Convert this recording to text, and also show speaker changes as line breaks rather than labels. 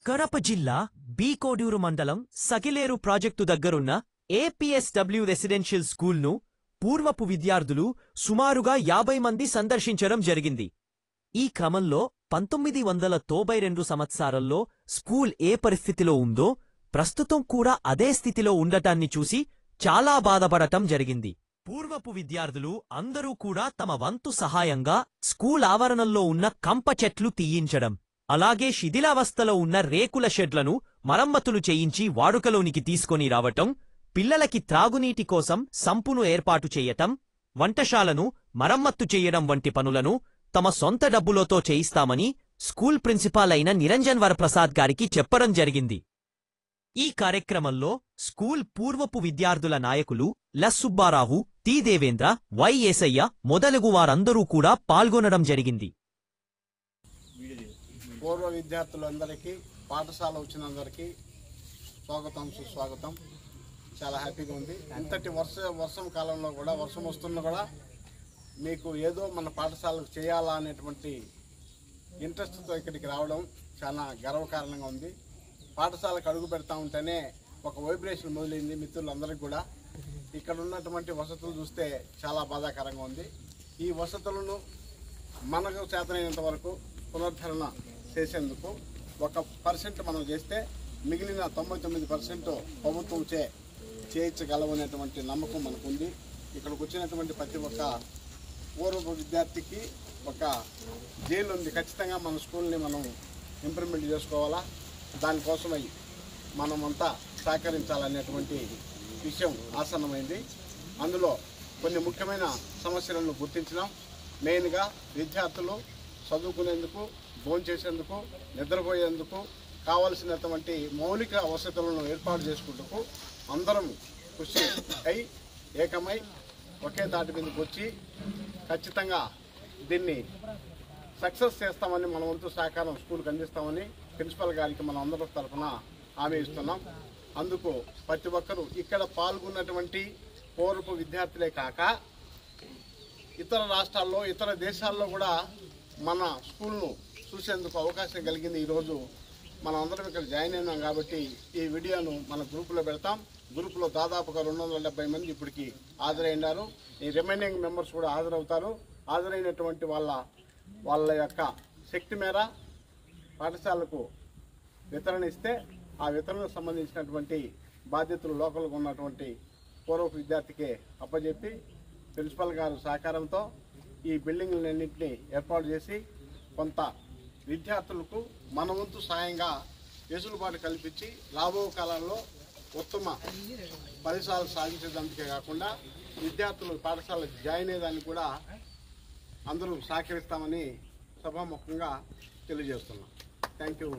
కడప జిల్లా బి-కోడూరు మండలం సగిలేరు ప్రాజెక్టు దగ్గరున్న ఏపీఎస్డబ్ల్యూ రెసిడెన్షియల్ స్కూల్ను పూర్వపు విద్యార్థులు సుమారుగా 50 మంది సందర్శించడం జరిగింది. ఈ క్రమంలో 1992 సంవత్సరాల్లో స్కూల్ ఏ పరిస్థితిలో ఉందో ప్రస్తుతం కూడా అదే స్థితిలో ఉండటాన్ని చూసి చాలా బాధపడటం జరిగింది. పూర్వపు విద్యార్థులు అందరూ కూడా తమ వంతు సహాయంగా స్కూల్ ఆవరణంలో ఉన్న కంప చెట్లు తీయించడం, అలాగే శిథిలావస్థలో ఉన్న రేకుల షెడ్లను మరమ్మతులు చేయించి వాడుకలోనికి తీసుకొని రావటం, పిల్లలకి త్రాగునీటి కోసం సంపును ఏర్పాటు చేయటం, వంటశాలను మరమ్మత్తు చేయడం వంటి పనులను తమ సొంత డబ్బులతో చేయిస్తామని స్కూల్ ప్రిన్సిపాల్ అయిన నిరంజన్ వరప్రసాద్ గారికి చెప్పడం జరిగింది. ఈ కార్యక్రమంలో స్కూల్ పూర్వపు విద్యార్థుల నాయకులు లస్సుబ్బారావు, టి దేవేంద్ర, వై ఏసయ్య మొదలగు వారందరూ కూడా పాల్గొనడం జరిగింది.
పూర్వ విద్యార్థులందరికీ, పాఠశాల వచ్చినందరికీ స్వాగతం, సుస్వాగతం. చాలా హ్యాపీగా ఉంది. ఇంతటి వర్షం కాలంలో కూడా, వర్షం వస్తున్నా కూడా మీకు ఏదో మన పాఠశాలకు చేయాలా అనేటువంటి ఇంట్రెస్ట్తో ఇక్కడికి రావడం చాలా గర్వకారణంగా ఉంది. పాఠశాలకు అడుగు పెడతా ఉంటేనే ఒక వైబ్రేషన్ మొదలైంది మిత్రులందరికీ కూడా. ఇక్కడ ఉన్నటువంటి వసతులు చూస్తే చాలా బాధాకరంగా ఉంది. ఈ వసతులను మనకు చేతనైనంత వరకు పునరుద్ధరణ చేసేందుకు 1% మనం చేస్తే మిగిలిన 99% ప్రభుత్వం చేయించగలవనేటువంటి నమ్మకం మనకుంది. ఇక్కడికి వచ్చినటువంటి ప్రతి ఒక్క పూర్వ విద్యార్థికి ఒక జైలు ఉంది. ఖచ్చితంగా మన స్కూల్ని మనం ఇంప్రూవ్మెంట్ చేసుకోవాలా, దానికోసమై మనమంతా సహకరించాలనేటువంటి విషయం ఆసన్నమైంది. అందులో కొన్ని ముఖ్యమైన సమస్యలను గుర్తించినాం. మెయిన్గా విద్యార్థులు చదువుకునేందుకు, భోంచేసేందుకు, నిద్రపోయేందుకు కావలసినటువంటి మౌలిక వసతులను ఏర్పాటు చేసుకుంటూ అందరం కృషి అయి ఏకమై ఒకే తాటి మీదకి వచ్చి ఖచ్చితంగా దీన్ని సక్సెస్ చేస్తామని, మన వంతు సహకారం స్కూల్కి అందిస్తామని ప్రిన్సిపల్ గారికి మనం అందరి తరఫున హామీ ఇస్తున్నాం. అందుకు ప్రతి ఒక్కరూ ఇక్కడ పాల్గొన్నటువంటి పూర్వపు విద్యార్థులే కాక ఇతర రాష్ట్రాల్లో, ఇతర దేశాల్లో కూడా మన స్కూల్ను చూసేందుకు అవకాశం కలిగింది. ఈరోజు మనం అందరం ఇక్కడ జాయిన్ అయినాం కాబట్టి ఈ వీడియోను మన గ్రూపులో పెడతాం. గ్రూపులో దాదాపుగా 270 మంది ఇప్పటికి హాజరైనారు. ఈ రిమైనింగ్ మెంబర్స్ కూడా హాజరవుతారు. హాజరైనటువంటి వాళ్ళ యొక్క శక్తి మేర పాఠశాలకు వితరణ ఇస్తే ఆ వితరణకు సంబంధించినటువంటి బాధ్యతలు లోకల్గా ఉన్నటువంటి పూర్వపు విద్యార్థికే అప్పచెప్పి ప్రిన్సిపల్ గారు సహకారంతో ఈ బిల్డింగ్లన్నింటినీ ఏర్పాటు చేసి కొంత విద్యార్థులకు మన వంతు సాయంగా వెసులుబాటు కల్పించి రాబో కాలంలో ఉత్తమ ఫలితాలు సాధించేదానికే కాకుండా విద్యార్థులు పాఠశాలకు జాయిన్ అయ్యేదానికి కూడా అందరూ సహకరిస్తామని సభాముఖంగా తెలియజేస్తున్నాం. Thank you.